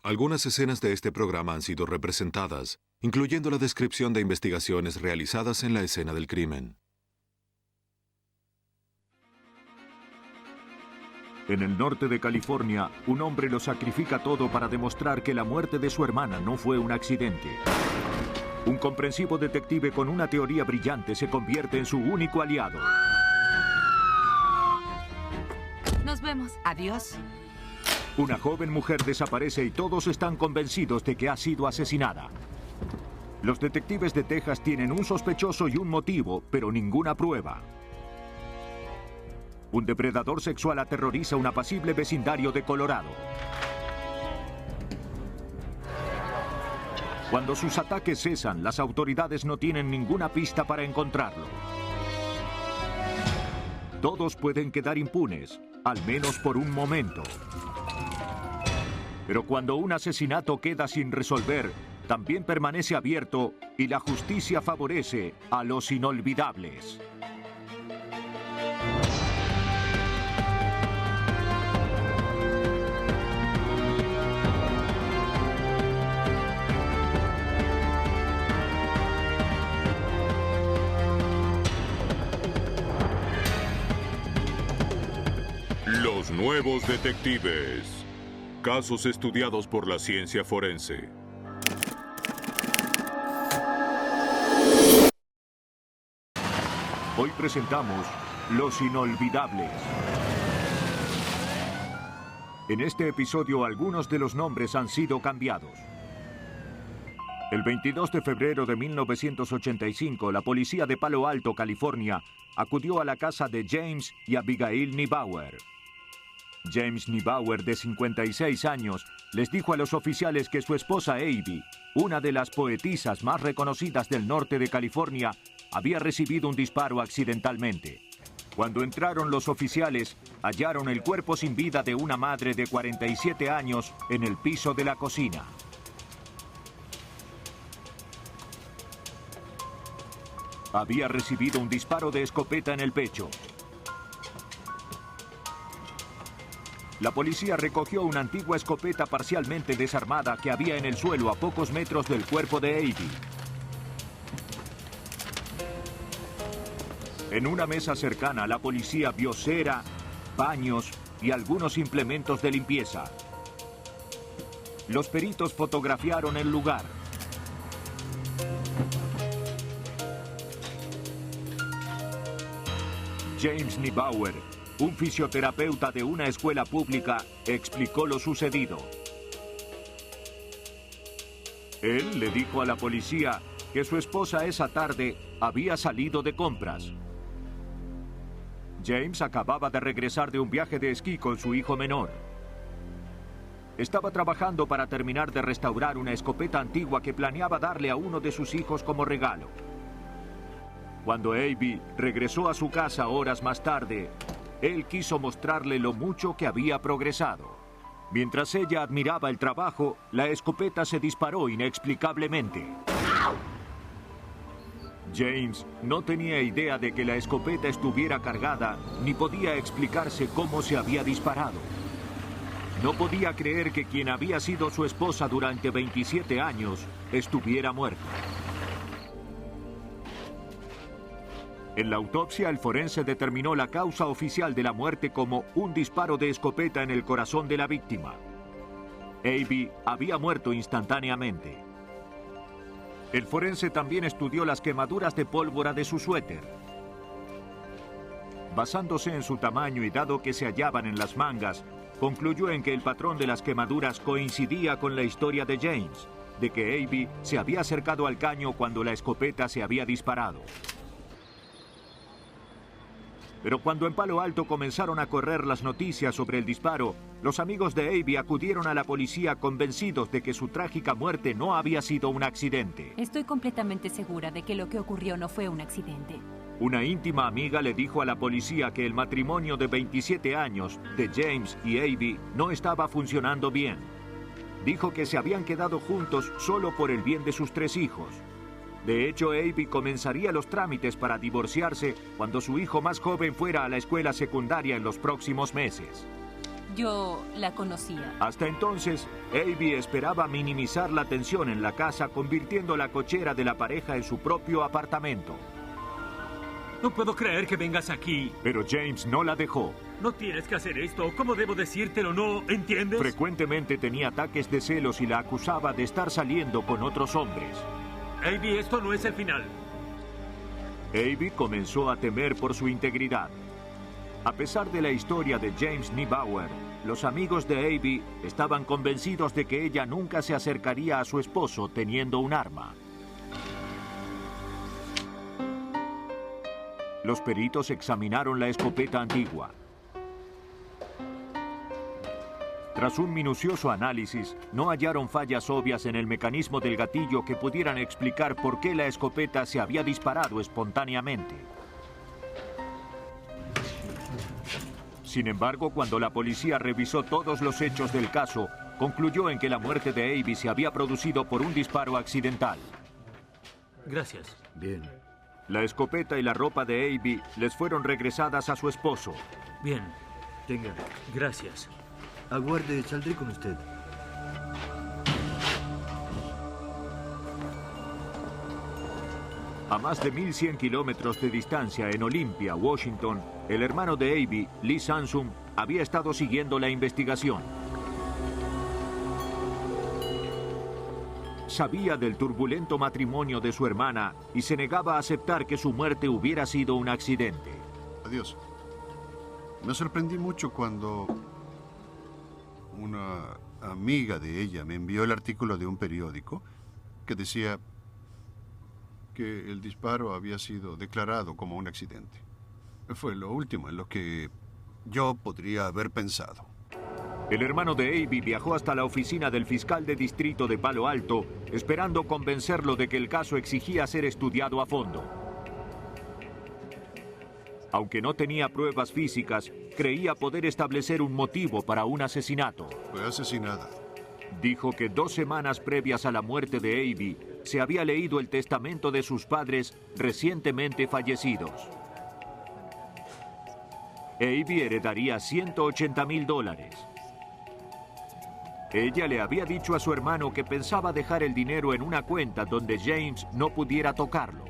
Algunas escenas de este programa han sido representadas, incluyendo la descripción de investigaciones realizadas en la escena del crimen. En el norte de California, un hombre lo sacrifica todo para demostrar que la muerte de su hermana no fue un accidente. Un comprensivo detective con una teoría brillante se convierte en su único aliado. Nos vemos. Adiós. Una joven mujer desaparece y todos están convencidos de que ha sido asesinada. Los detectives de Texas tienen un sospechoso y un motivo, pero ninguna prueba. Un depredador sexual aterroriza un apacible vecindario de Colorado. Cuando sus ataques cesan, las autoridades no tienen ninguna pista para encontrarlo. Todos pueden quedar impunes, al menos por un momento. Pero cuando un asesinato queda sin resolver, también permanece abierto y la justicia favorece a los inolvidables. Los nuevos detectives. Casos estudiados por la ciencia forense. Hoy presentamos Los Inolvidables. En este episodio, algunos de los nombres han sido cambiados. El 22 de febrero de 1985, la policía de Palo Alto, California, acudió a la casa de James y Abigail Neubauer. James Neubauer, de 56 años, les dijo a los oficiales que su esposa Abby, una de las poetisas más reconocidas del norte de California, había recibido un disparo accidentalmente. Cuando entraron los oficiales, hallaron el cuerpo sin vida de una madre de 47 años en el piso de la cocina. Había recibido un disparo de escopeta en el pecho. La policía recogió una antigua escopeta parcialmente desarmada que había en el suelo a pocos metros del cuerpo de Abby. En una mesa cercana, la policía vio cera, paños y algunos implementos de limpieza. Los peritos fotografiaron el lugar. James Neubauer, un fisioterapeuta de una escuela pública, explicó lo sucedido. Él le dijo a la policía que su esposa esa tarde había salido de compras. James acababa de regresar de un viaje de esquí con su hijo menor. Estaba trabajando para terminar de restaurar una escopeta antigua que planeaba darle a uno de sus hijos como regalo. Cuando Abby regresó a su casa horas más tarde, él quiso mostrarle lo mucho que había progresado. Mientras ella admiraba el trabajo, la escopeta se disparó inexplicablemente. James no tenía idea de que la escopeta estuviera cargada, ni podía explicarse cómo se había disparado. No podía creer que quien había sido su esposa durante 27 años estuviera muerta. En la autopsia, el forense determinó la causa oficial de la muerte como un disparo de escopeta en el corazón de la víctima. Abby había muerto instantáneamente. El forense también estudió las quemaduras de pólvora de su suéter. Basándose en su tamaño y dado que se hallaban en las mangas, concluyó en que el patrón de las quemaduras coincidía con la historia de James, de que Abby se había acercado al caño cuando la escopeta se había disparado. Pero cuando en Palo Alto comenzaron a correr las noticias sobre el disparo, los amigos de Abby acudieron a la policía convencidos de que su trágica muerte no había sido un accidente. Estoy completamente segura de que lo que ocurrió no fue un accidente. Una íntima amiga le dijo a la policía que el matrimonio de 27 años de James y Abby no estaba funcionando bien. Dijo que se habían quedado juntos solo por el bien de sus 3 hijos. De hecho, Abby comenzaría los trámites para divorciarse cuando su hijo más joven fuera a la escuela secundaria en los próximos meses. Yo la conocía. Hasta entonces, Abby esperaba minimizar la tensión en la casa, convirtiendo la cochera de la pareja en su propio apartamento. No puedo creer que vengas aquí. Pero James no la dejó. No tienes que hacer esto. ¿Cómo debo decírtelo? ¿No entiendes? Frecuentemente tenía ataques de celos y la acusaba de estar saliendo con otros hombres. Abby, esto no es el final. Abby comenzó a temer por su integridad. A pesar de la historia de James Niebauer, los amigos de Abby estaban convencidos de que ella nunca se acercaría a su esposo teniendo un arma. Los peritos examinaron la escopeta antigua. Tras un minucioso análisis, no hallaron fallas obvias en el mecanismo del gatillo que pudieran explicar por qué la escopeta se había disparado espontáneamente. Sin embargo, cuando la policía revisó todos los hechos del caso, concluyó en que la muerte de Abby se había producido por un disparo accidental. Gracias. Bien. La escopeta y la ropa de Abby les fueron regresadas a su esposo. Bien. Tenga. Gracias. Aguarde, saldré con usted. A más de 1.100 kilómetros de distancia, en Olympia, Washington, el hermano de Abby, Lee Sansum, había estado siguiendo la investigación. Sabía del turbulento matrimonio de su hermana y se negaba a aceptar que su muerte hubiera sido un accidente. Adiós. Me sorprendí mucho cuando una amiga de ella me envió el artículo de un periódico que decía que el disparo había sido declarado como un accidente. Fue lo último en lo que yo podría haber pensado. El hermano de Abby viajó hasta la oficina del fiscal de distrito de Palo Alto, esperando convencerlo de que el caso exigía ser estudiado a fondo. Aunque no tenía pruebas físicas, creía poder establecer un motivo para un asesinato. Fue asesinada. Dijo que 2 semanas previas a la muerte de Abby, se había leído el testamento de sus padres recientemente fallecidos. Abby heredaría $180,000. Ella le había dicho a su hermano que pensaba dejar el dinero en una cuenta donde James no pudiera tocarlo.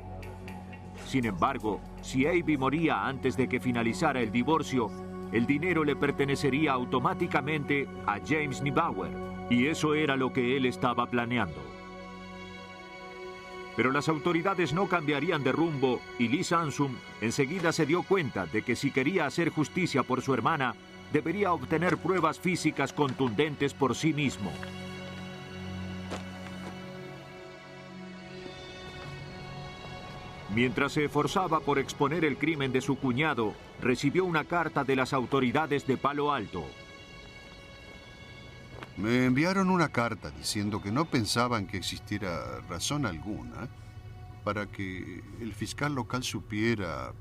Sin embargo, si Abby moría antes de que finalizara el divorcio, el dinero le pertenecería automáticamente a James Niebauer, y eso era lo que él estaba planeando. Pero las autoridades no cambiarían de rumbo y Lee Sansum enseguida se dio cuenta de que si quería hacer justicia por su hermana, debería obtener pruebas físicas contundentes por sí mismo. Mientras se esforzaba por exponer el crimen de su cuñado, recibió una carta de las autoridades de Palo Alto. Me enviaron una carta diciendo que no pensaban que existiera razón alguna para que el fiscal local supiera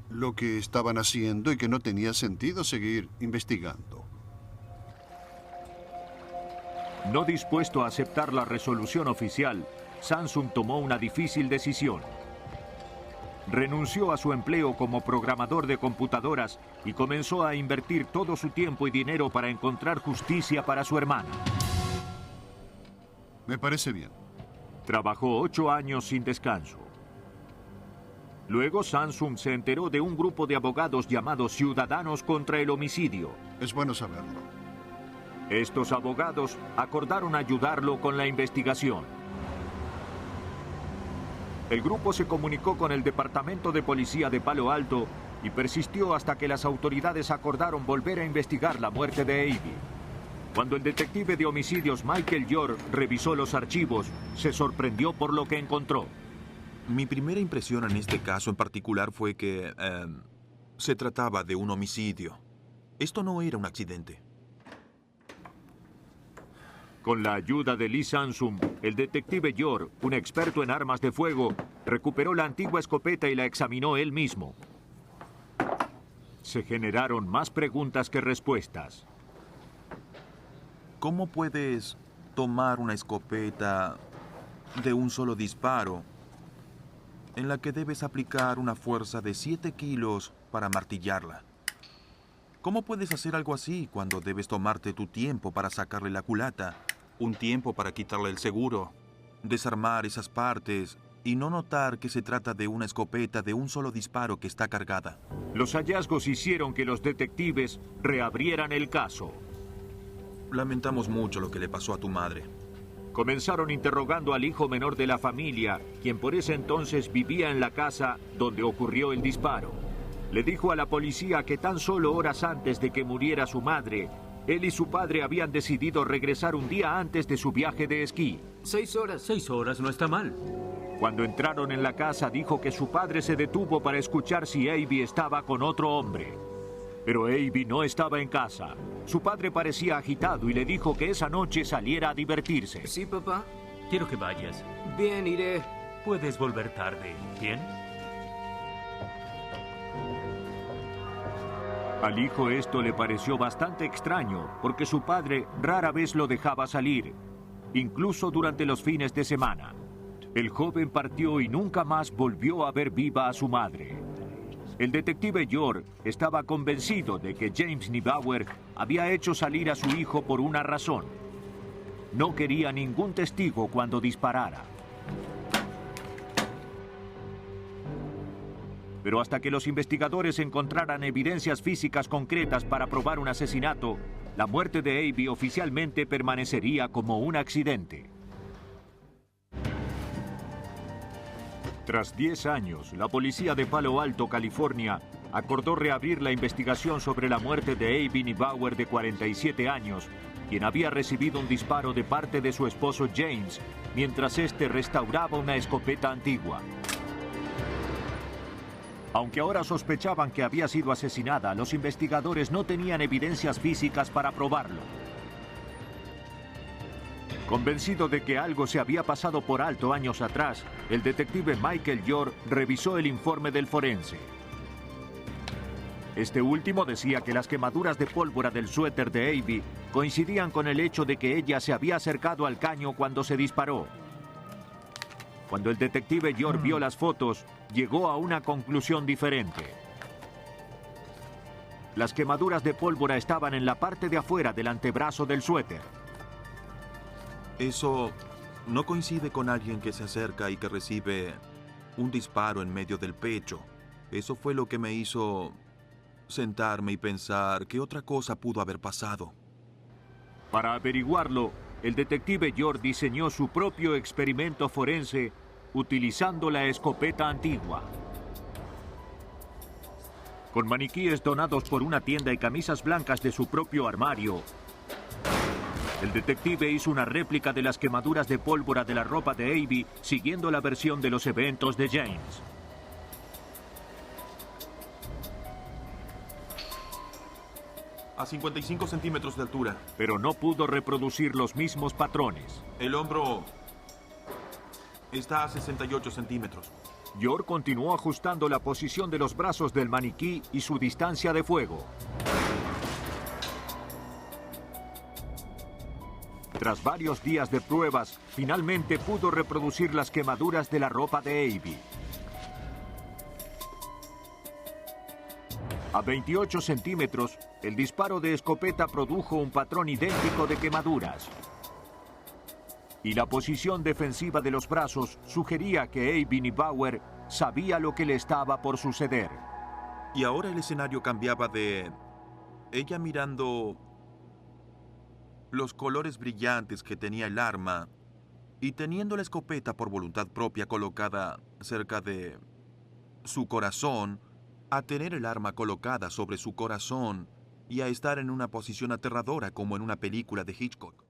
lo que estaban haciendo y que no tenía sentido seguir investigando. No dispuesto a aceptar la resolución oficial, Sansum tomó una difícil decisión. Renunció a su empleo como programador de computadoras y comenzó a invertir todo su tiempo y dinero para encontrar justicia para su hermana. Me parece bien. Trabajó 8 años sin descanso. Luego Sansum se enteró de un grupo de abogados llamados Ciudadanos contra el Homicidio. Es bueno saberlo. Estos abogados acordaron ayudarlo con la investigación. El grupo se comunicó con el Departamento de Policía de Palo Alto y persistió hasta que las autoridades acordaron volver a investigar la muerte de Abby. Cuando el detective de homicidios Michael York revisó los archivos, se sorprendió por lo que encontró. Mi primera impresión en este caso en particular fue que se trataba de un homicidio. Esto no era un accidente. Con la ayuda de Lee Sansum, el detective York, un experto en armas de fuego, recuperó la antigua escopeta y la examinó él mismo. Se generaron más preguntas que respuestas. ¿Cómo puedes tomar una escopeta de un solo disparo en la que debes aplicar una fuerza de 7 kilos para martillarla? ¿Cómo puedes hacer algo así cuando debes tomarte tu tiempo para sacarle la culata? Un tiempo para quitarle el seguro, desarmar esas partes y no notar que se trata de una escopeta de un solo disparo que está cargada. Los hallazgos hicieron que los detectives reabrieran el caso. Lamentamos mucho lo que le pasó a tu madre. Comenzaron interrogando al hijo menor de la familia, quien por ese entonces vivía en la casa donde ocurrió el disparo. Le dijo a la policía que tan solo horas antes de que muriera su madre, él y su padre habían decidido regresar un día antes de su viaje de esquí. 6 horas. 6 horas no está mal. Cuando entraron en la casa, dijo que su padre se detuvo para escuchar si Abby estaba con otro hombre. Pero Abby no estaba en casa. Su padre parecía agitado y le dijo que esa noche saliera a divertirse. Sí, papá. Quiero que vayas. Bien, iré. Puedes volver tarde, ¿bien? Al hijo esto le pareció bastante extraño, porque su padre rara vez lo dejaba salir, incluso durante los fines de semana. El joven partió y nunca más volvió a ver viva a su madre. El detective York estaba convencido de que James Neubauer había hecho salir a su hijo por una razón. No quería ningún testigo cuando disparara. Pero hasta que los investigadores encontraran evidencias físicas concretas para probar un asesinato, la muerte de Abby oficialmente permanecería como un accidente. Tras 10 años, la policía de Palo Alto, California, acordó reabrir la investigación sobre la muerte de Abby Neubauer, de 47 años, quien había recibido un disparo de parte de su esposo James, mientras éste restauraba una escopeta antigua. Aunque ahora sospechaban que había sido asesinada, los investigadores no tenían evidencias físicas para probarlo. Convencido de que algo se había pasado por alto años atrás, el detective Michael York revisó el informe del forense. Este último decía que las quemaduras de pólvora del suéter de Abby coincidían con el hecho de que ella se había acercado al caño cuando se disparó. Cuando el detective York vio las fotos, llegó a una conclusión diferente. Las quemaduras de pólvora estaban en la parte de afuera del antebrazo del suéter. Eso no coincide con alguien que se acerca y que recibe un disparo en medio del pecho. Eso fue lo que me hizo sentarme y pensar qué otra cosa pudo haber pasado. Para averiguarlo, el detective York diseñó su propio experimento forense utilizando la escopeta antigua. Con maniquíes donados por una tienda y camisas blancas de su propio armario, el detective hizo una réplica de las quemaduras de pólvora de la ropa de Abby, siguiendo la versión de los eventos de James. A 55 centímetros de altura. Pero no pudo reproducir los mismos patrones. El hombro está a 68 centímetros. York continuó ajustando la posición de los brazos del maniquí y su distancia de fuego. Tras varios días de pruebas, finalmente pudo reproducir las quemaduras de la ropa de Abby. A 28 centímetros, el disparo de escopeta produjo un patrón idéntico de quemaduras. Y la posición defensiva de los brazos sugería que Abby Neubauer sabía lo que le estaba por suceder. Y ahora el escenario cambiaba de ella mirando los colores brillantes que tenía el arma y teniendo la escopeta por voluntad propia colocada cerca de su corazón, a tener el arma colocada sobre su corazón y a estar en una posición aterradora como en una película de Hitchcock.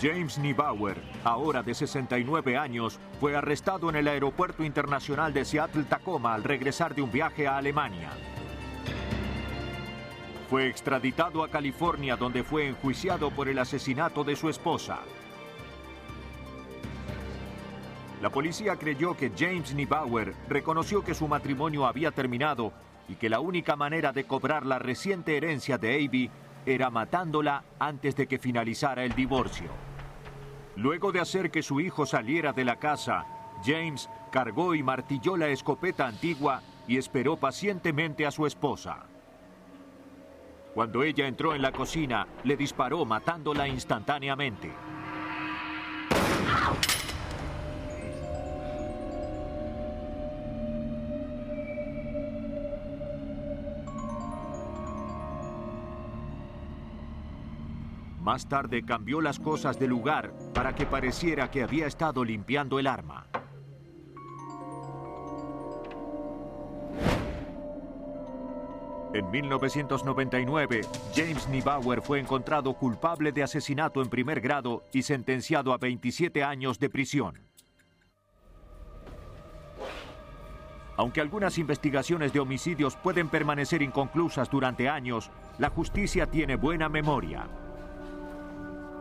James Neubauer, ahora de 69 años, fue arrestado en el Aeropuerto Internacional de Seattle-Tacoma al regresar de un viaje a Alemania. Fue extraditado a California, donde fue enjuiciado por el asesinato de su esposa. La policía creyó que James Neubauer reconoció que su matrimonio había terminado y que la única manera de cobrar la reciente herencia de Abby era matándola antes de que finalizara el divorcio. Luego de hacer que su hijo saliera de la casa, James cargó y martilló la escopeta antigua y esperó pacientemente a su esposa. Cuando ella entró en la cocina, le disparó matándola instantáneamente. Más tarde cambió las cosas de lugar para que pareciera que había estado limpiando el arma. En 1999, James Neubauer fue encontrado culpable de asesinato en primer grado y sentenciado a 27 años de prisión. Aunque algunas investigaciones de homicidios pueden permanecer inconclusas durante años, la justicia tiene buena memoria.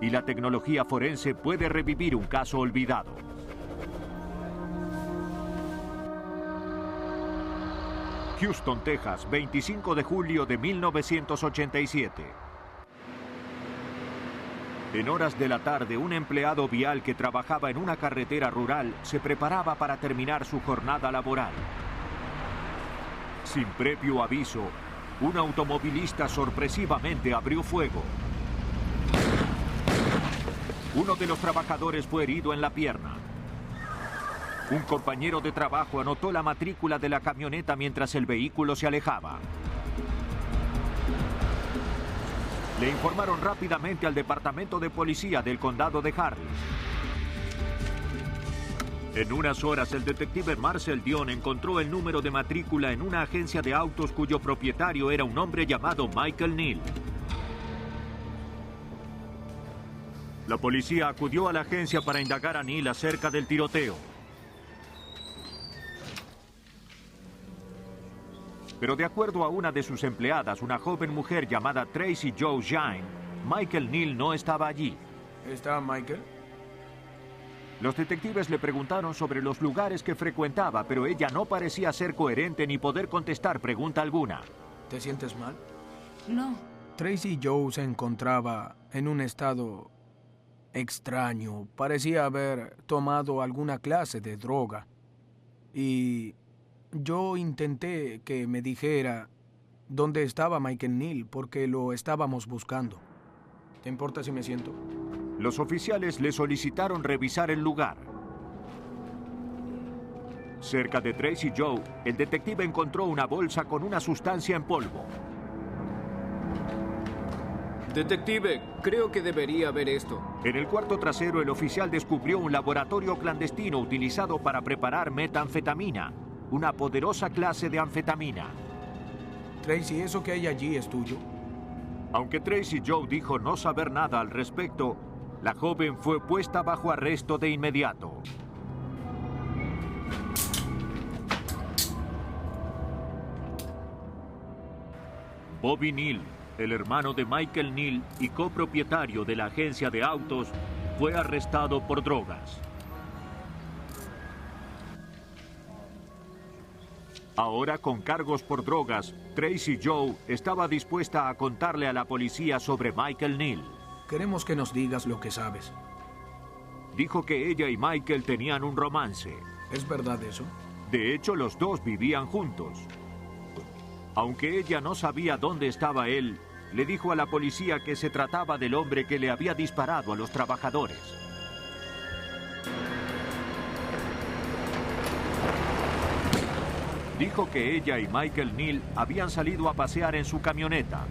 Y la tecnología forense puede revivir un caso olvidado. Houston, Texas, 25 de julio de 1987. En horas de la tarde, un empleado vial que trabajaba en una carretera rural se preparaba para terminar su jornada laboral. Sin previo aviso, un automovilista sorpresivamente abrió fuego. Uno de los trabajadores fue herido en la pierna. Un compañero de trabajo anotó la matrícula de la camioneta mientras el vehículo se alejaba. Le informaron rápidamente al departamento de policía del condado de Harris. En unas horas, el detective Marcel Dion encontró el número de matrícula en una agencia de autos cuyo propietario era un hombre llamado Michael Neal. La policía acudió a la agencia para indagar a Neal acerca del tiroteo. Pero de acuerdo a una de sus empleadas, una joven mujer llamada Tracy Jo Shine, Michael Neal no estaba allí. ¿Está Michael? Los detectives le preguntaron sobre los lugares que frecuentaba, pero ella no parecía ser coherente ni poder contestar pregunta alguna. ¿Te sientes mal? No. Tracy Jo se encontraba en un estado extraño. Parecía haber tomado alguna clase de droga. Y yo intenté que me dijera dónde estaba Michael Neal porque lo estábamos buscando. ¿Te importa si me siento? Los oficiales le solicitaron revisar el lugar. Cerca de Tracy Jo, el detective encontró una bolsa con una sustancia en polvo. Detective, creo que debería ver esto. En el cuarto trasero, el oficial descubrió un laboratorio clandestino utilizado para preparar metanfetamina, una poderosa clase de anfetamina. Tracy, ¿eso que hay allí es tuyo? Aunque Tracy Jo dijo no saber nada al respecto, la joven fue puesta bajo arresto de inmediato. Bobby Neal, el hermano de Michael Neal y copropietario de la agencia de autos, fue arrestado por drogas. Ahora, con cargos por drogas, Tracy Jo estaba dispuesta a contarle a la policía sobre Michael Neal. Queremos que nos digas lo que sabes. Dijo que ella y Michael tenían un romance. ¿Es verdad eso? De hecho, los dos vivían juntos. Aunque ella no sabía dónde estaba él, le dijo a la policía que se trataba del hombre que le había disparado a los trabajadores. Dijo que ella y Michael Neal habían salido a pasear en su camioneta.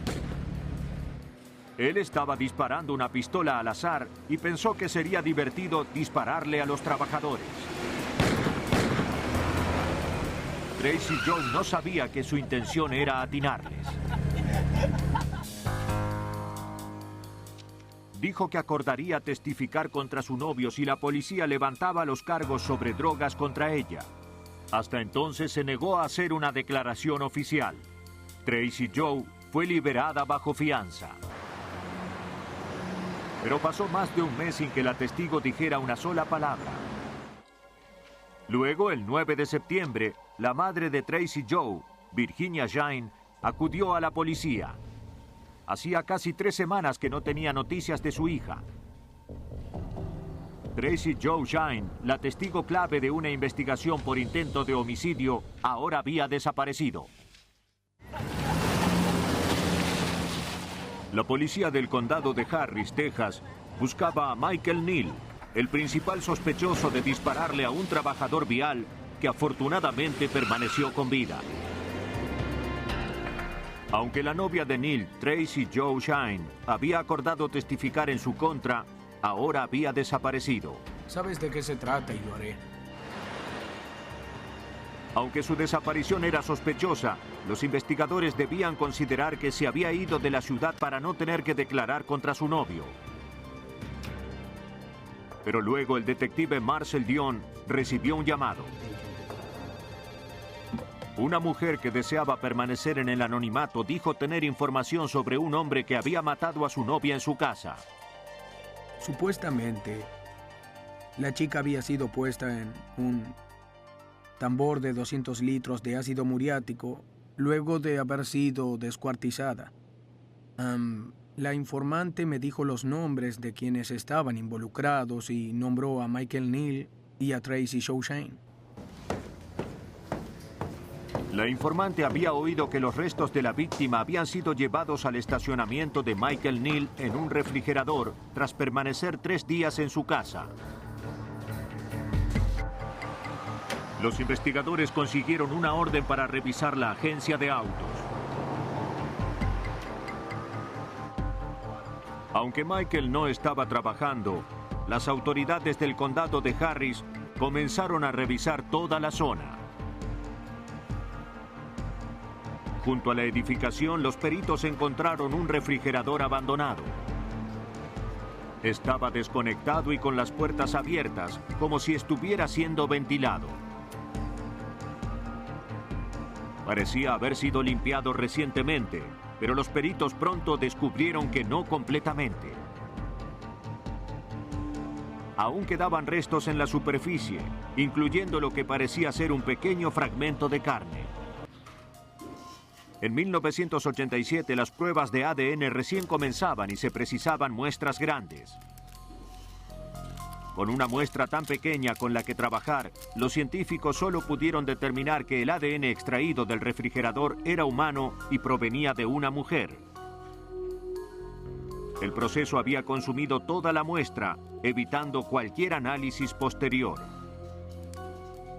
Él estaba disparando una pistola al azar y pensó que sería divertido dispararle a los trabajadores. Tracy Jo no sabía que su intención era atinarles. Dijo que acordaría testificar contra su novio si la policía levantaba los cargos sobre drogas contra ella. Hasta entonces se negó a hacer una declaración oficial. Tracy Jo fue liberada bajo fianza. Pero pasó más de un mes sin que la testigo dijera una sola palabra. Luego, el 9 de septiembre, la madre de Tracy Jo, Virginia Shine, acudió a la policía. Hacía casi 3 semanas que no tenía noticias de su hija. Tracy Joe Shine, la testigo clave de una investigación por intento de homicidio, ahora había desaparecido. La policía del condado de Harris, Texas, buscaba a Michael Neal, el principal sospechoso de dispararle a un trabajador vial que afortunadamente permaneció con vida. Aunque la novia de Neal, Tracy Joe Shine, había acordado testificar en su contra, ahora había desaparecido. ¿Sabes de qué se trata y lo haré? Aunque su desaparición era sospechosa, los investigadores debían considerar que se había ido de la ciudad para no tener que declarar contra su novio. Pero luego el detective Marcel Dion recibió un llamado. Una mujer que deseaba permanecer en el anonimato dijo tener información sobre un hombre que había matado a su novia en su casa. Supuestamente, la chica había sido puesta en un tambor de 200 litros de ácido muriático luego de haber sido descuartizada. La informante me dijo los nombres de quienes estaban involucrados y nombró a Michael Neal y a Tracy Joe Shine. La informante había oído que los restos de la víctima habían sido llevados al estacionamiento de Michael Neal en un refrigerador tras permanecer 3 días en su casa. Los investigadores consiguieron una orden para revisar la agencia de autos. Aunque Michael no estaba trabajando, las autoridades del condado de Harris comenzaron a revisar toda la zona. Junto a la edificación, los peritos encontraron un refrigerador abandonado. Estaba desconectado y con las puertas abiertas, como si estuviera siendo ventilado. Parecía haber sido limpiado recientemente, pero los peritos pronto descubrieron que no completamente. Aún quedaban restos en la superficie, incluyendo lo que parecía ser un pequeño fragmento de carne. En 1987 las pruebas de ADN recién comenzaban y se precisaban muestras grandes. Con una muestra tan pequeña con la que trabajar, los científicos solo pudieron determinar que el ADN extraído del refrigerador era humano y provenía de una mujer. El proceso había consumido toda la muestra, evitando cualquier análisis posterior.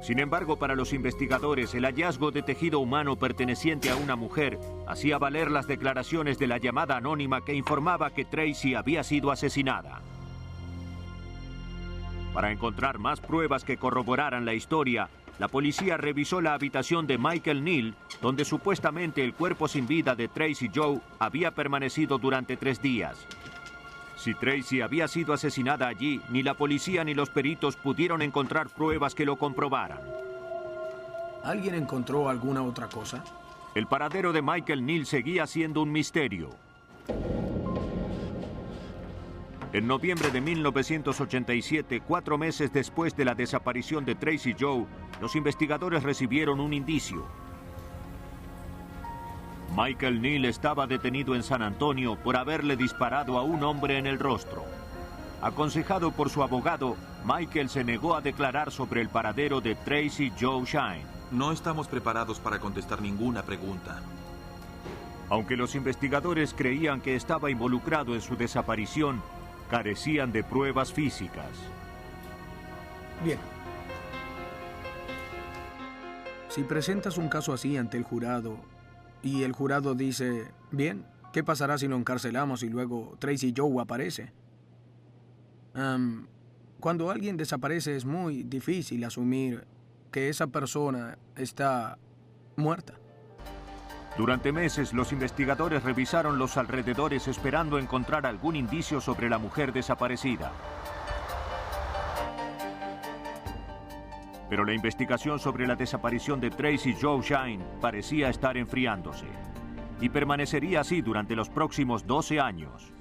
Sin embargo, para los investigadores, el hallazgo de tejido humano perteneciente a una mujer hacía valer las declaraciones de la llamada anónima que informaba que Tracy había sido asesinada. Para encontrar más pruebas que corroboraran la historia, la policía revisó la habitación de Michael Neal, donde supuestamente el cuerpo sin vida de Tracy Joe había permanecido durante 3 días. Si Tracy había sido asesinada allí, ni la policía ni los peritos pudieron encontrar pruebas que lo comprobaran. ¿Alguien encontró alguna otra cosa? El paradero de Michael Neal seguía siendo un misterio. En noviembre de 1987, 4 meses después de la desaparición de Tracy Joe, los investigadores recibieron un indicio. Michael Neal estaba detenido en San Antonio por haberle disparado a un hombre en el rostro. Aconsejado por su abogado, Michael se negó a declarar sobre el paradero de Tracy Joe Shine. No estamos preparados para contestar ninguna pregunta. Aunque los investigadores creían que estaba involucrado en su desaparición, carecían de pruebas físicas. Bien. Si presentas un caso así ante el jurado y el jurado dice, bien, ¿qué pasará si lo encarcelamos y luego Tracy Joe aparece? Cuando alguien desaparece es muy difícil asumir que esa persona está muerta. Durante meses, los investigadores revisaron los alrededores esperando encontrar algún indicio sobre la mujer desaparecida. Pero la investigación sobre la desaparición de Tracy Joe Shine parecía estar enfriándose. Y permanecería así durante los próximos 12 años.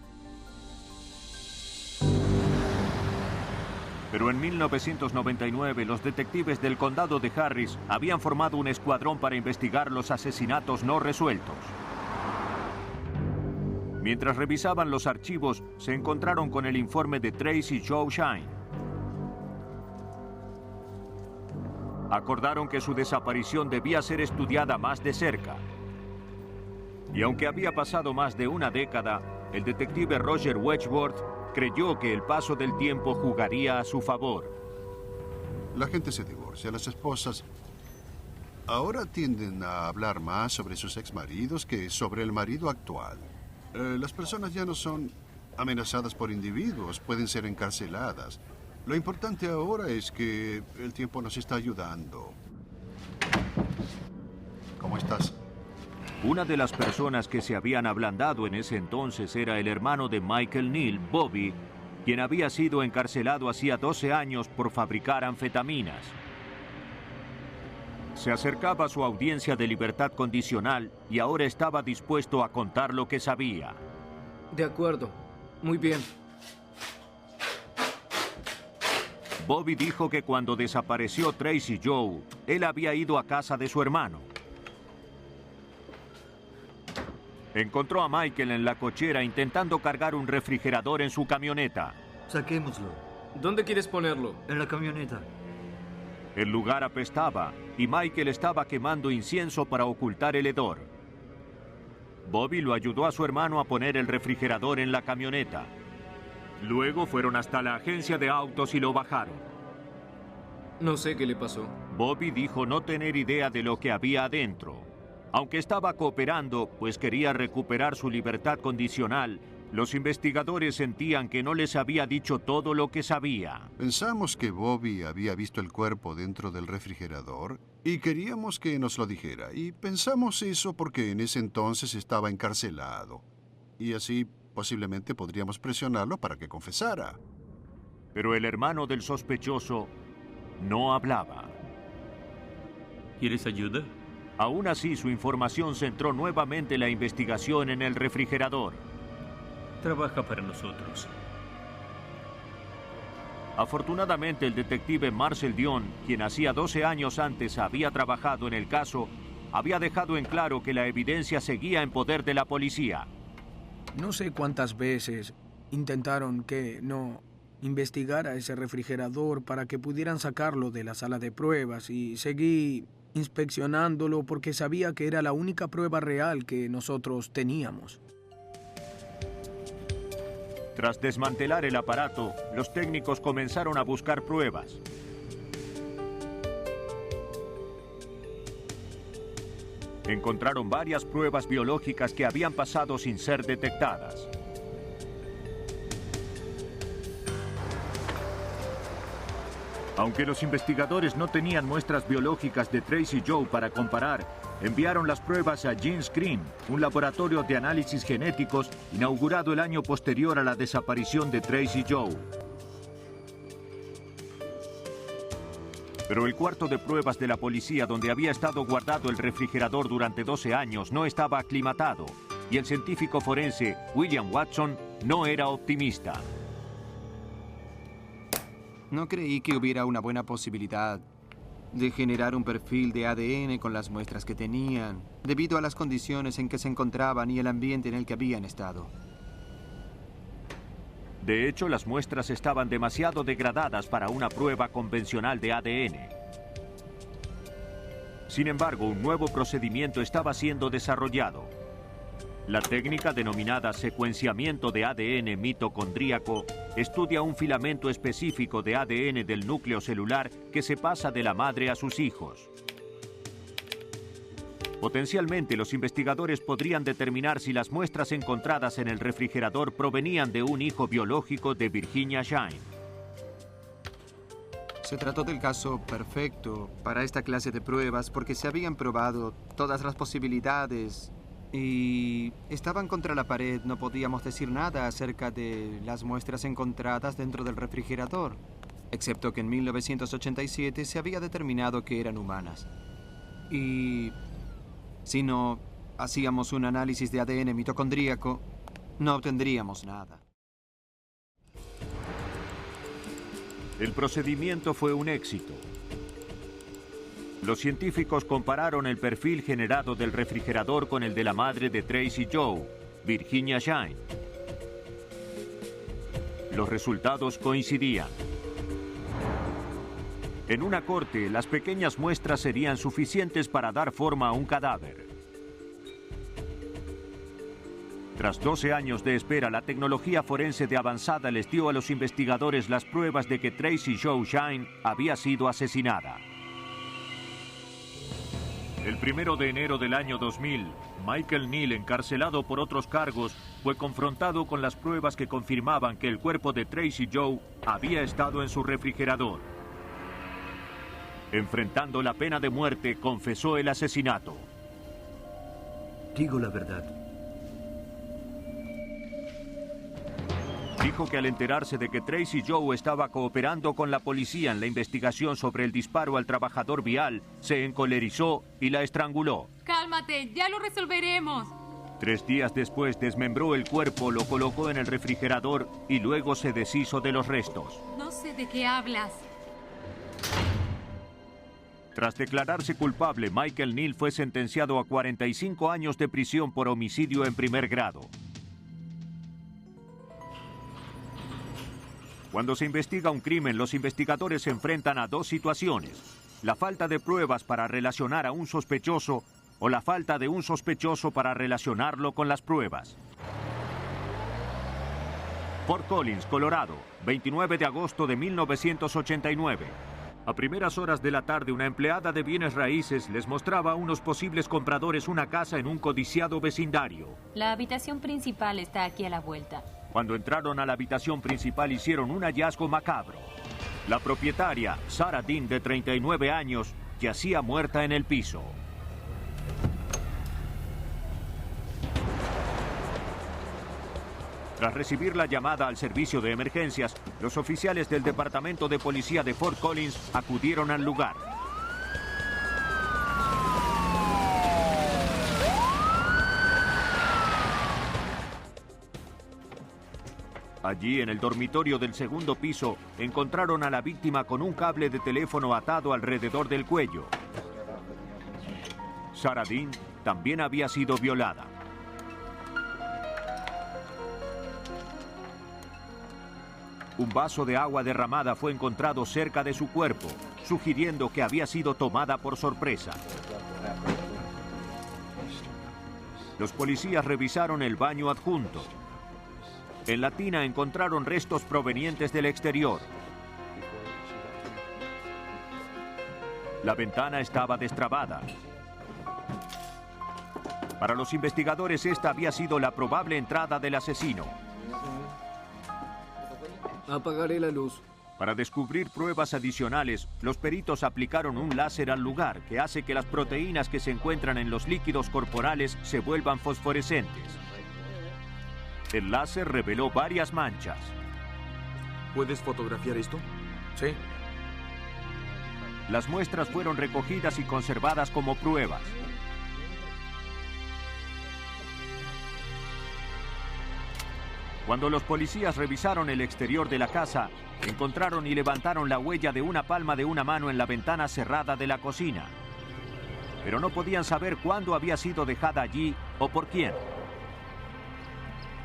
Pero en 1999, los detectives del condado de Harris habían formado un escuadrón para investigar los asesinatos no resueltos. Mientras revisaban los archivos, se encontraron con el informe de Tracy Joe Shine. acordaron que su desaparición debía ser estudiada más de cerca. Y aunque había pasado más de una década, el detective Roger Wedgworth creyó que el paso del tiempo jugaría a su favor. La gente se divorcia, las esposas ahora tienden a hablar más sobre sus exmaridos que sobre el marido actual. Las personas ya no son amenazadas por individuos, pueden ser encarceladas. Lo importante ahora es que el tiempo nos está ayudando. ¿Cómo estás? Una de las personas que se habían ablandado en ese entonces era el hermano de Michael Neal, Bobby, quien había sido encarcelado hacía 12 años por fabricar anfetaminas. Se acercaba a su audiencia de libertad condicional y ahora estaba dispuesto a contar lo que sabía. De acuerdo. Muy bien. Bobby dijo que cuando desapareció Tracy Joe, él había ido a casa de su hermano. Encontró a Michael en la cochera intentando cargar un refrigerador en su camioneta. Saquémoslo. ¿Dónde quieres ponerlo? En la camioneta. El lugar apestaba y Michael estaba quemando incienso para ocultar el hedor. Bobby lo ayudó a su hermano a poner el refrigerador en la camioneta. Luego fueron hasta la agencia de autos y lo bajaron. No sé qué le pasó. Bobby dijo no tener idea de lo que había adentro. Aunque estaba cooperando, pues quería recuperar su libertad condicional, los investigadores sentían que no les había dicho todo lo que sabía. Pensamos que Bobby había visto el cuerpo dentro del refrigerador y queríamos que nos lo dijera. Y pensamos eso porque en ese entonces estaba encarcelado. Y así posiblemente podríamos presionarlo para que confesara. Pero el hermano del sospechoso no hablaba. ¿Quieres ayuda? Aún así, su información centró nuevamente la investigación en el refrigerador. Trabaja para nosotros. Afortunadamente, el detective Marcel Dion, quien hacía 12 años antes había trabajado en el caso, había dejado en claro que la evidencia seguía en poder de la policía. No sé cuántas veces intentaron que no investigara ese refrigerador para que pudieran sacarlo de la sala de pruebas y seguí inspeccionándolo porque sabía que era la única prueba real que nosotros teníamos. Tras desmantelar el aparato, los técnicos comenzaron a buscar pruebas. Encontraron varias pruebas biológicas que habían pasado sin ser detectadas. Aunque los investigadores no tenían muestras biológicas de Tracy Joe para comparar, enviaron las pruebas a GenScreen, un laboratorio de análisis genéticos inaugurado el año posterior a la desaparición de Tracy Joe. Pero el cuarto de pruebas de la policía donde había estado guardado el refrigerador durante 12 años no estaba aclimatado, y el científico forense William Watson no era optimista. No creí que hubiera una buena posibilidad de generar un perfil de ADN con las muestras que tenían, debido a las condiciones en que se encontraban y el ambiente en el que habían estado. De hecho, las muestras estaban demasiado degradadas para una prueba convencional de ADN. Sin embargo, un nuevo procedimiento estaba siendo desarrollado. La técnica denominada secuenciamiento de ADN mitocondríaco estudia un filamento específico de ADN del núcleo celular que se pasa de la madre a sus hijos. Potencialmente, los investigadores podrían determinar si las muestras encontradas en el refrigerador provenían de un hijo biológico de Virginia Shine. Se trató del caso perfecto para esta clase de pruebas porque se habían probado todas las posibilidades y estaban contra la pared. No podíamos decir nada acerca de las muestras encontradas dentro del refrigerador, excepto que en 1987 se había determinado que eran humanas. Y si no hacíamos un análisis de ADN mitocondríaco, no obtendríamos nada. El procedimiento fue un éxito. Los científicos compararon el perfil generado del refrigerador con el de la madre de Tracy Joe, Virginia Shine. Los resultados coincidían. En una corte, las pequeñas muestras serían suficientes para dar forma a un cadáver. Tras 12 años de espera, la tecnología forense de avanzada les dio a los investigadores las pruebas de que Tracy Jo Shine había sido asesinada. El 1 de enero del año 2000, Michael Neal, encarcelado por otros cargos, fue confrontado con las pruebas que confirmaban que el cuerpo de Tracy Jo había estado en su refrigerador. Enfrentando la pena de muerte, confesó el asesinato. Digo la verdad. Dijo que al enterarse de que Tracy Jo estaba cooperando con la policía en la investigación sobre el disparo al trabajador vial, se encolerizó y la estranguló. Cálmate, ya lo resolveremos. 3 días después desmembró el cuerpo, lo colocó en el refrigerador y luego se deshizo de los restos. No sé de qué hablas. Tras declararse culpable, Michael Neal fue sentenciado a 45 años de prisión por homicidio en primer grado. Cuando se investiga un crimen, los investigadores se enfrentan a 2 situaciones: la falta de pruebas para relacionar a un sospechoso o la falta de un sospechoso para relacionarlo con las pruebas. Fort Collins, Colorado, 29 de agosto de 1989. A primeras horas de la tarde, una empleada de bienes raíces les mostraba a unos posibles compradores una casa en un codiciado vecindario. La habitación principal está aquí a la vuelta. Cuando entraron a la habitación principal, hicieron un hallazgo macabro. La propietaria, Sarah Dean, de 39 años, yacía muerta en el piso. Tras recibir la llamada al servicio de emergencias, los oficiales del Departamento de Policía de Fort Collins acudieron al lugar. Allí, en el dormitorio del segundo piso, encontraron a la víctima con un cable de teléfono atado alrededor del cuello. Sarah Dean también había sido violada. Un vaso de agua derramada fue encontrado cerca de su cuerpo, sugiriendo que había sido tomada por sorpresa. Los policías revisaron el baño adjunto. En la tina encontraron restos provenientes del exterior. La ventana estaba destrabada. Para los investigadores, esta había sido la probable entrada del asesino. Apagaré la luz. Para descubrir pruebas adicionales, los peritos aplicaron un láser al lugar que hace que las proteínas que se encuentran en los líquidos corporales se vuelvan fosforescentes. El láser reveló varias manchas. ¿Puedes fotografiar esto? Sí. Las muestras fueron recogidas y conservadas como pruebas. Cuando los policías revisaron el exterior de la casa, encontraron y levantaron la huella de una palma de una mano en la ventana cerrada de la cocina. Pero no podían saber cuándo había sido dejada allí o por quién.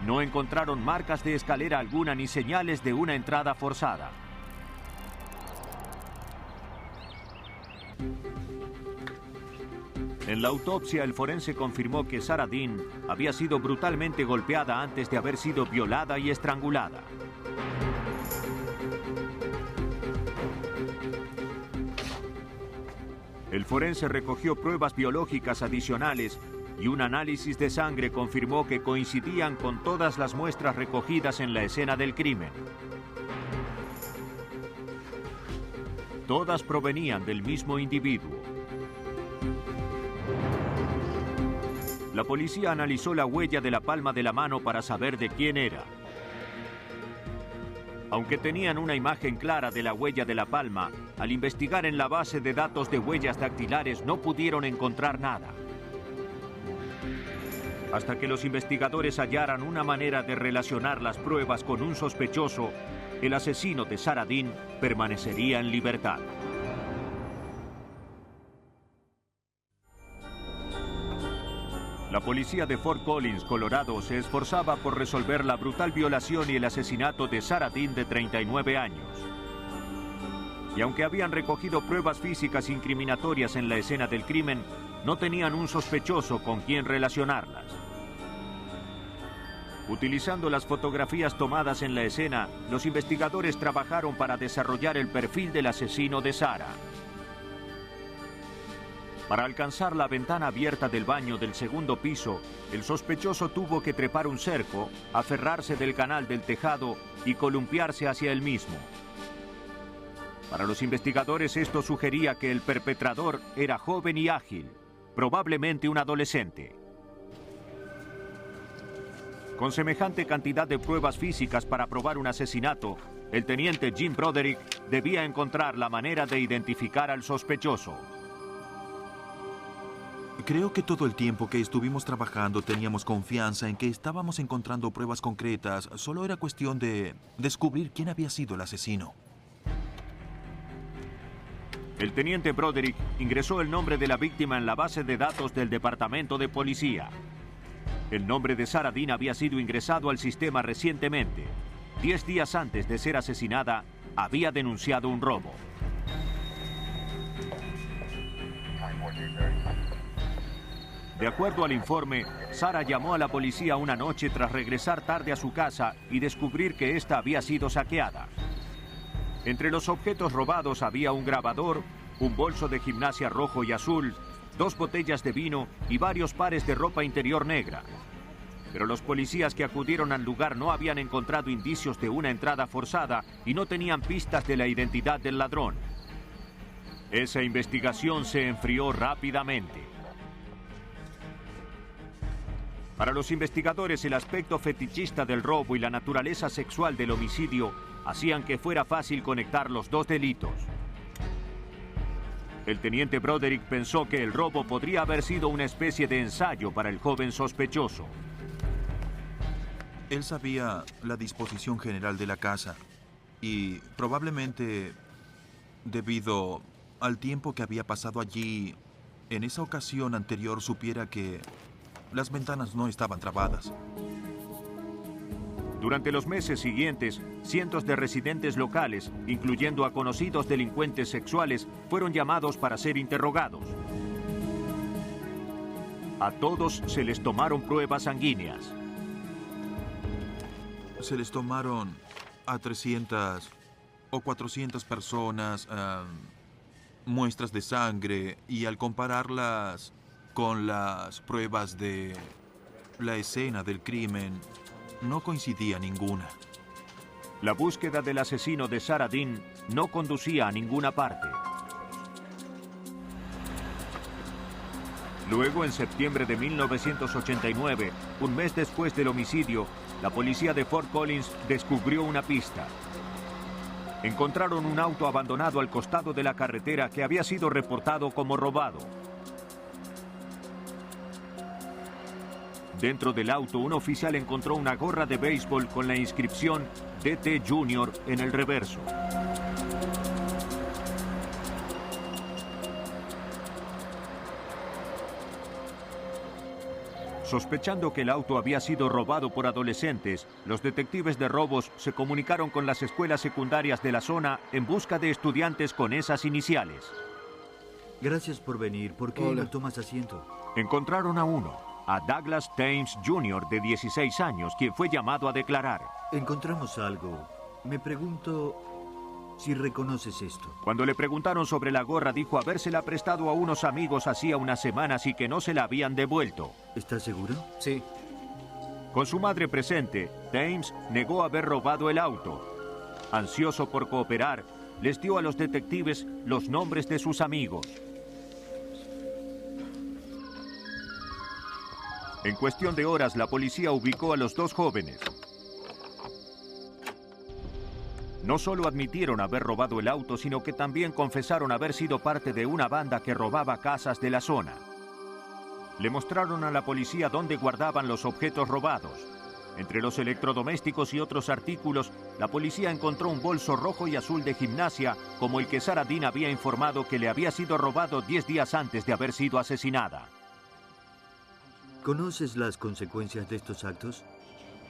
No encontraron marcas de escalera alguna ni señales de una entrada forzada. En la autopsia, el forense confirmó que Sarah Dean había sido brutalmente golpeada antes de haber sido violada y estrangulada. El forense recogió pruebas biológicas adicionales y un análisis de sangre confirmó que coincidían con todas las muestras recogidas en la escena del crimen. Todas provenían del mismo individuo. La policía analizó la huella de la palma de la mano para saber de quién era. Aunque tenían una imagen clara de la huella de la palma, al investigar en la base de datos de huellas dactilares no pudieron encontrar nada. Hasta que los investigadores hallaran una manera de relacionar las pruebas con un sospechoso, el asesino de Sarah Dean permanecería en libertad. La policía de Fort Collins, Colorado, se esforzaba por resolver la brutal violación y el asesinato de Sarah Dean, de 39 años. Y aunque habían recogido pruebas físicas incriminatorias en la escena del crimen, no tenían un sospechoso con quien relacionarlas. Utilizando las fotografías tomadas en la escena, los investigadores trabajaron para desarrollar el perfil del asesino de Sarah. Para alcanzar la ventana abierta del baño del segundo piso, el sospechoso tuvo que trepar un cerco, aferrarse del canal del tejado y columpiarse hacia él mismo. Para los investigadores esto sugería que el perpetrador era joven y ágil, probablemente un adolescente. Con semejante cantidad de pruebas físicas para probar un asesinato, el teniente Jim Broderick debía encontrar la manera de identificar al sospechoso. Creo que todo el tiempo que estuvimos trabajando teníamos confianza en que estábamos encontrando pruebas concretas. Solo era cuestión de descubrir quién había sido el asesino. El teniente Broderick ingresó el nombre de la víctima en la base de datos del Departamento de Policía. El nombre de Sarah Dean había sido ingresado al sistema recientemente. 10 días antes de ser asesinada, había denunciado un robo. De acuerdo al informe, Sarah llamó a la policía una noche tras regresar tarde a su casa y descubrir que ésta había sido saqueada. Entre los objetos robados había un grabador, un bolso de gimnasia rojo y azul, 2 botellas de vino y varios pares de ropa interior negra. Pero los policías que acudieron al lugar no habían encontrado indicios de una entrada forzada y no tenían pistas de la identidad del ladrón. Esa investigación se enfrió rápidamente. Para los investigadores, el aspecto fetichista del robo y la naturaleza sexual del homicidio hacían que fuera fácil conectar los dos delitos. El teniente Broderick pensó que el robo podría haber sido una especie de ensayo para el joven sospechoso. Él sabía la disposición general de la casa y probablemente, debido al tiempo que había pasado allí, en esa ocasión anterior supiera que las ventanas no estaban trabadas. Durante los meses siguientes, cientos de residentes locales, incluyendo a conocidos delincuentes sexuales, fueron llamados para ser interrogados. A todos se les tomaron pruebas sanguíneas. Se les tomaron a 300 o 400 personas muestras de sangre y al compararlas con las pruebas de la escena del crimen, no coincidía ninguna. La búsqueda del asesino de Sarah Dean no conducía a ninguna parte. Luego, en septiembre de 1989, un mes después del homicidio, la policía de Fort Collins descubrió una pista. Encontraron un auto abandonado al costado de la carretera que había sido reportado como robado. Dentro del auto, un oficial encontró una gorra de béisbol con la inscripción DT Junior en el reverso. Sospechando que el auto había sido robado por adolescentes, los detectives de robos se comunicaron con las escuelas secundarias de la zona en busca de estudiantes con esas iniciales. Gracias por venir. ¿Por qué no tomas asiento? Encontraron a uno, a Douglas Thames Jr., de 16 años, quien fue llamado a declarar. Encontramos algo. Me pregunto si reconoces esto. Cuando le preguntaron sobre la gorra, dijo habérsela prestado a unos amigos hacía unas semanas y que no se la habían devuelto. ¿Estás seguro? Sí. Con su madre presente, Thames negó haber robado el auto. Ansioso por cooperar, les dio a los detectives los nombres de sus amigos. En cuestión de horas, la policía ubicó a los dos jóvenes. No solo admitieron haber robado el auto, sino que también confesaron haber sido parte de una banda que robaba casas de la zona. Le mostraron a la policía dónde guardaban los objetos robados. Entre los electrodomésticos y otros artículos, la policía encontró un bolso rojo y azul de gimnasia, como el que Sarah Dean había informado que le había sido robado 10 días antes de haber sido asesinada. ¿Conoces las consecuencias de estos actos?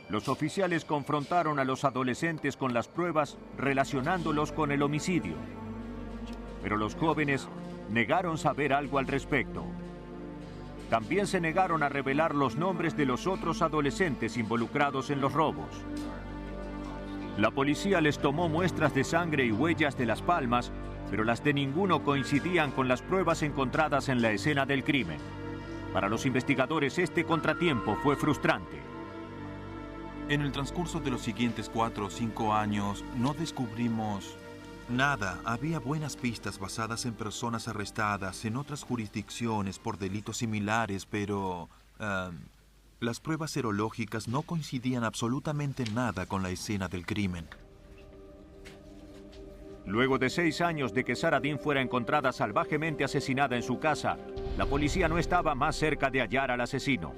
Los oficiales confrontaron a los adolescentes con las pruebas relacionándolos con el homicidio. pero los jóvenes negaron saber algo al respecto. También se negaron a revelar los nombres de los otros adolescentes involucrados en los robos. La policía les tomó muestras de sangre y huellas de las palmas, pero las de ninguno coincidían con las pruebas encontradas en la escena del crimen. Para los investigadores, este contratiempo fue frustrante. En el transcurso de los siguientes 4 o 5 años, no descubrimos nada. Había buenas pistas basadas en personas arrestadas en otras jurisdicciones por delitos similares, pero las pruebas serológicas no coincidían absolutamente nada con la escena del crimen. Luego de 6 años de que Sarah Dean fuera encontrada salvajemente asesinada en su casa, la policía no estaba más cerca de hallar al asesino.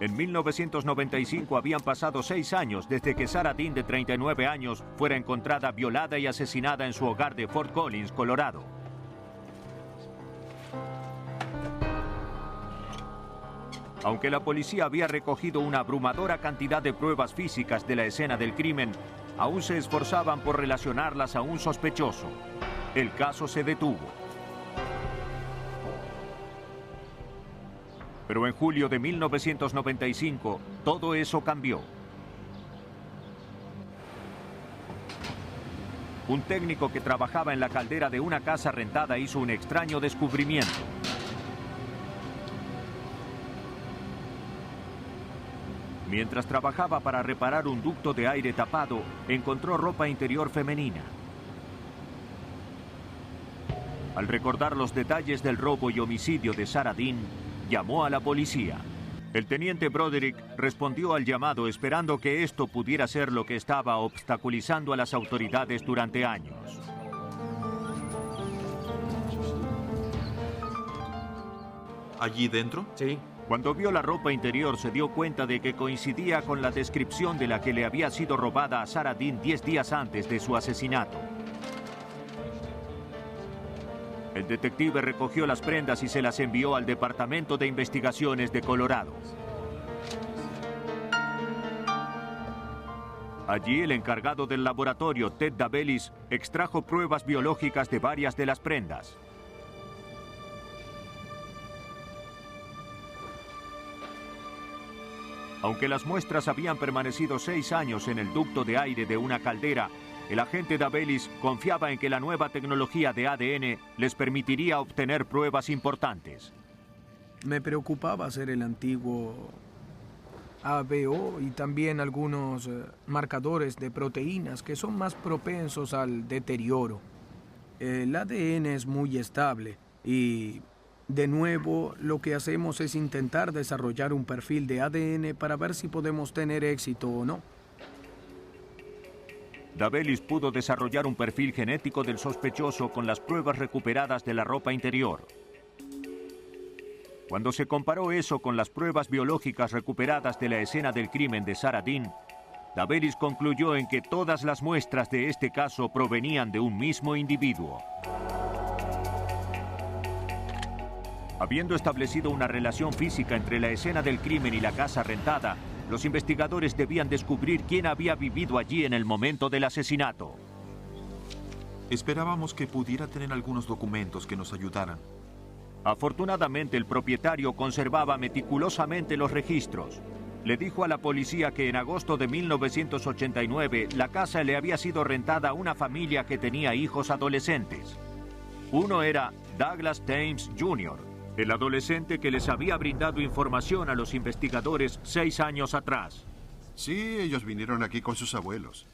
En 1995 habían pasado 6 años desde que Sarah Dean, de 39 años, fuera encontrada violada y asesinada en su hogar de Fort Collins, Colorado. Aunque la policía había recogido una abrumadora cantidad de pruebas físicas de la escena del crimen, aún se esforzaban por relacionarlas a un sospechoso. El caso se detuvo. Pero en julio de 1995, todo eso cambió. Un técnico que trabajaba en la caldera de una casa rentada hizo un extraño descubrimiento. Mientras trabajaba para reparar un ducto de aire tapado, encontró ropa interior femenina. Al recordar los detalles del robo y homicidio de Sarah Dean, llamó a la policía. El teniente Broderick respondió al llamado esperando que esto pudiera ser lo que estaba obstaculizando a las autoridades durante años. ¿Allí dentro? Sí. Cuando vio la ropa interior se dio cuenta de que coincidía con la descripción de la que le había sido robada a Sarah Dean 10 días antes de su asesinato. El detective recogió las prendas y se las envió al Departamento de Investigaciones de Colorado. Allí el encargado del laboratorio, Ted Dabelis, extrajo pruebas biológicas de varias de las prendas. Aunque las muestras habían permanecido 6 años en el ducto de aire de una caldera, el agente Dabelis confiaba en que la nueva tecnología de ADN les permitiría obtener pruebas importantes. Me preocupaba hacer el antiguo ABO y también algunos marcadores de proteínas que son más propensos al deterioro. El ADN es muy estable y, de nuevo, lo que hacemos es intentar desarrollar un perfil de ADN para ver si podemos tener éxito o no. Dabelis pudo desarrollar un perfil genético del sospechoso con las pruebas recuperadas de la ropa interior. Cuando se comparó eso con las pruebas biológicas recuperadas de la escena del crimen de Sarah Dean, Dabelis concluyó en que todas las muestras de este caso provenían de un mismo individuo. Habiendo establecido una relación física entre la escena del crimen y la casa rentada, los investigadores debían descubrir quién había vivido allí en el momento del asesinato. Esperábamos que pudiera tener algunos documentos que nos ayudaran. Afortunadamente, el propietario conservaba meticulosamente los registros. Le dijo a la policía que en agosto de 1989 la casa le había sido rentada a una familia que tenía hijos adolescentes. Uno era Douglas Thames Jr., el adolescente que les había brindado información a los investigadores 6 años atrás. Sí, ellos vinieron aquí con sus abuelos.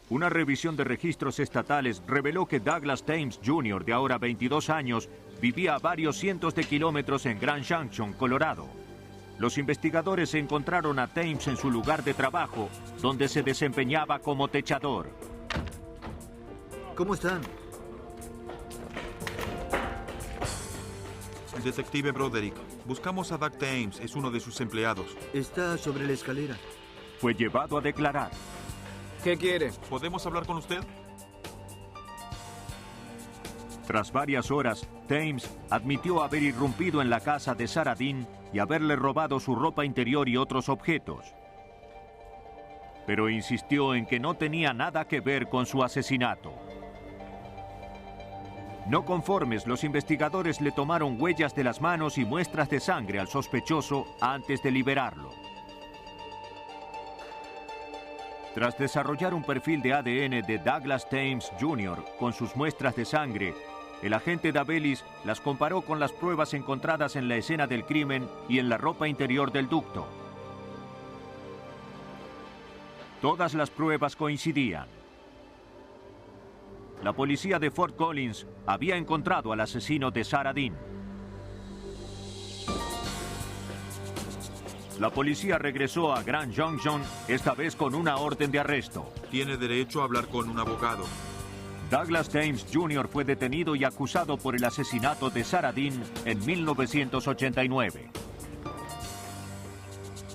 Una revisión de registros estatales reveló que Douglas Thames Jr., de ahora 22 años, vivía a varios cientos de kilómetros en Grand Junction, Colorado. Los investigadores encontraron a Thames en su lugar de trabajo, donde se desempeñaba como techador. ¿Cómo están? Detective Broderick, buscamos a Doug Thames, es uno de sus empleados. Está sobre la escalera. Fue llevado a declarar. ¿Qué quiere? ¿Podemos hablar con usted? Tras varias horas, Thames admitió haber irrumpido en la casa de Sarah Dean y haberle robado su ropa interior y otros objetos. pero insistió en que no tenía nada que ver con su asesinato. No conformes, los investigadores le tomaron huellas de las manos y muestras de sangre al sospechoso antes de liberarlo. Tras desarrollar un perfil de ADN de Douglas Thames Jr. con sus muestras de sangre, el agente Davelis las comparó con las pruebas encontradas en la escena del crimen y en la ropa interior del ducto. Todas las pruebas coincidían. La policía de Fort Collins había encontrado al asesino de Sarah Dean. La policía regresó a Grand Junction, esta vez con una orden de arresto. Tiene derecho a hablar con un abogado. Douglas Thames Jr. fue detenido y acusado por el asesinato de Sarah Dean en 1989.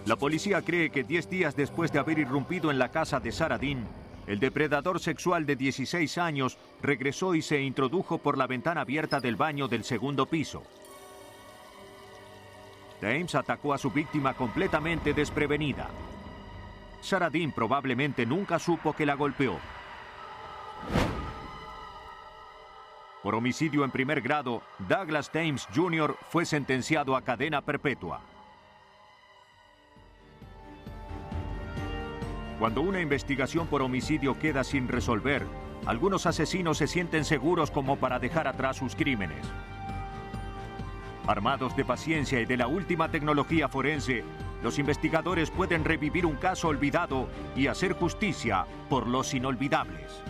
La policía cree que 10 días después de haber irrumpido en la casa de Sarah Dean, el depredador sexual de 16 años regresó y se introdujo por la ventana abierta del baño del segundo piso. Thames atacó a su víctima completamente desprevenida. Sarah Dean probablemente nunca supo que la golpeó. Por homicidio en primer grado, Douglas Thames Jr. fue sentenciado a cadena perpetua. Cuando una investigación por homicidio queda sin resolver, algunos asesinos se sienten seguros como para dejar atrás sus crímenes. Armados de paciencia y de la última tecnología forense, los investigadores pueden revivir un caso olvidado y hacer justicia por los inolvidables.